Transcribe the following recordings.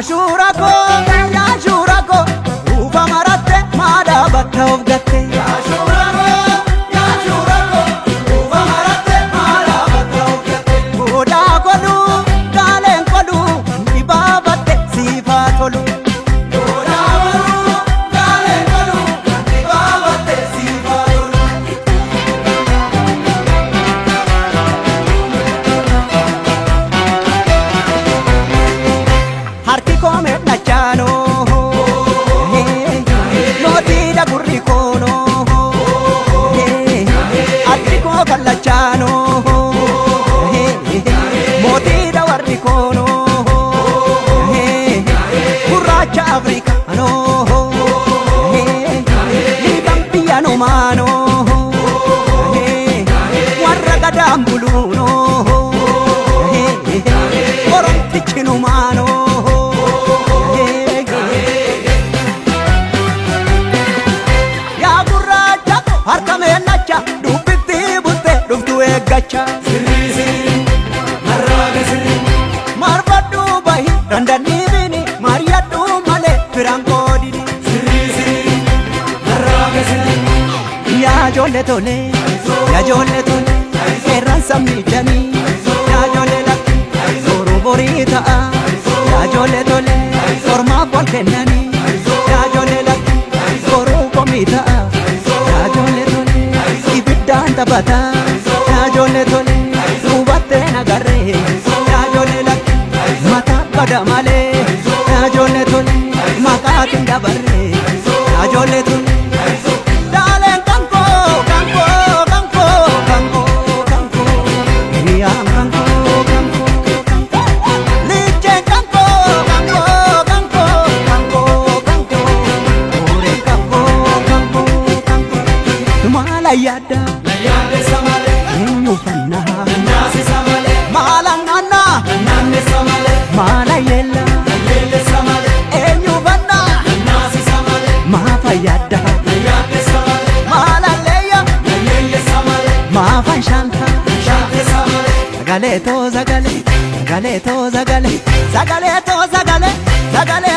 Yaashurako, yaashurako, ufa maratte maada batta of gatte. Yaashurako, yaashurako, ufa maratte maada batta of gatte. Goda kolu, gaalen kolu, dibabatte sifa tolu. Goda kolu, gaalen kolu, dibabatte sifa tolu. Harki kome nachano, noti da gurri kono, harki ko kallachano, moti da warri kono, gurracha africano, libam piano mano, warra gadambuluno, orontichinu mano. Gacha sirri sirri marraga sirri marfaddu bahi randani bini mariyaddu male firanko didi sirri sirri marraga sirri ya jolle tole erran samidani ya jolle lakki soro borita ya jolle tole sorma bolkenani ya jolle lakki soro komita ya jolle tole ibiddan tabata Yaajole tole, ubatte nagarre. Yaajole lakki, mata bada male. Yaajole tole, maqaatiin dabarre. Yaajole tole, daaleen kanko, kanko, kanko, kanko, kanko. Hiriyaan kanko, kanko, kanko. Licheen kanko, kanko, kanko, kanko, kanko. Ooreen kanko, kanko, kanko. Maala yaadda. Nyufanna nasi samale mala nana nanne samale mala yella samale nyufanna nasi samale ma fayada samale mala leya samale ma fanshanta samale zagale to zagale zagale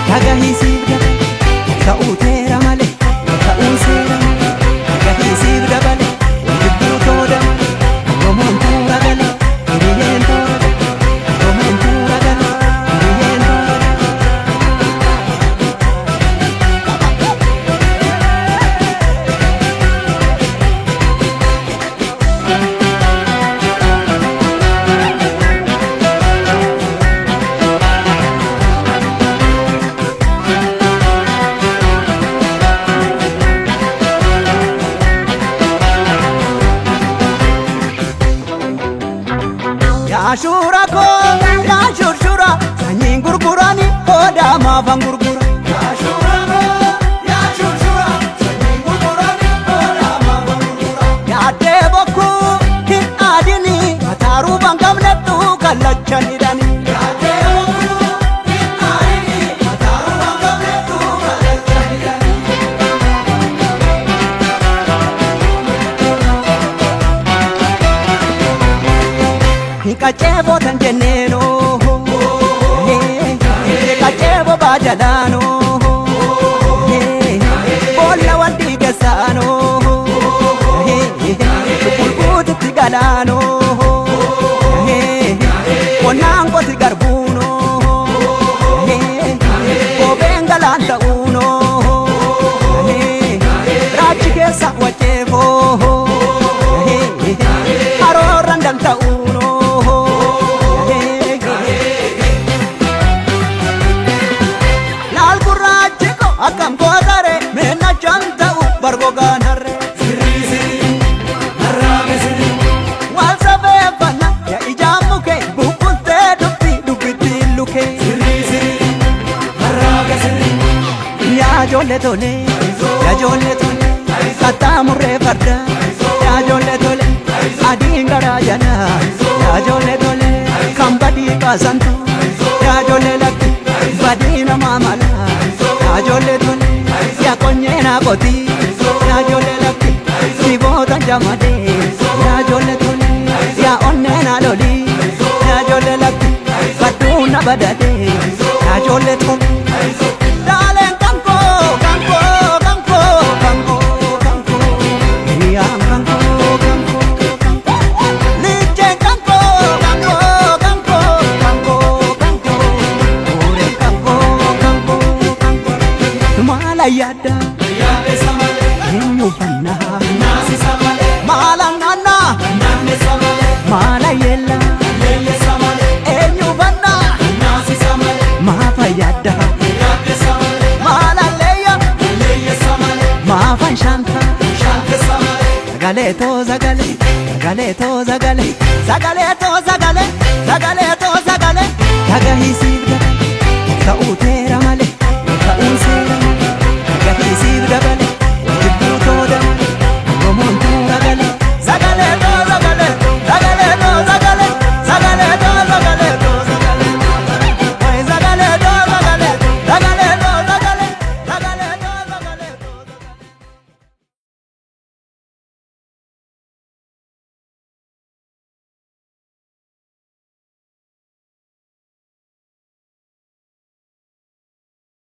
tagahisi ta'utera male ta'usera tagahisi gabale Yaashurako, yaashurshura, sanyiin gurgurani hoda maafan gurgura. Yaashurako, yaashurshura, sanyiin gurgurani hoda maafan gurgura. Yaaddee bokkuu hin aadini, mataaruu bangamnettu kallachan hidhani. Yaaddee bokkuu hin aadini, mataaruu bangamnettu kallachan hidhani. Hikachebo tan jenneno, hikachebo bajalano, bolla wanti kesano, bulbuti tigalano, konango tigarbuno, bobengalanta uno, rachi kesa wachebo, arorandanta uno. Akam kodare mena chanta bargo ganare sirri sirri marraga sirri wal sabe bana ya ijamu ke bukulte dubbi luke sirri sirri marraga sirri ya jolle tole katamure farda ya jolle tole adingara jana ya jolle tole kambadi kasantu ya jolle lakki badina mamala Yaajole tole, ya konyena koti, yaajole lakki, siboota jamade, yaajole tole, ya onnena loli, yaajole lakki, badduuna badade. ijoollee tole. Daaleen kankoo kankoo kankoo kankoo kankoo hiriyaan kankoo kankoo kankoo licheen kankoo kankoo kankoo kankoo kankoo hooreen kankoo kankoo kankoo maala yaadda eenyu fannaa maala naannaa maala yeella eenyu fannaa maafa yaadda maala leeyya maafan shanta sagalee too sagalee sagalee too sagalee sagalee too sagalee sagalee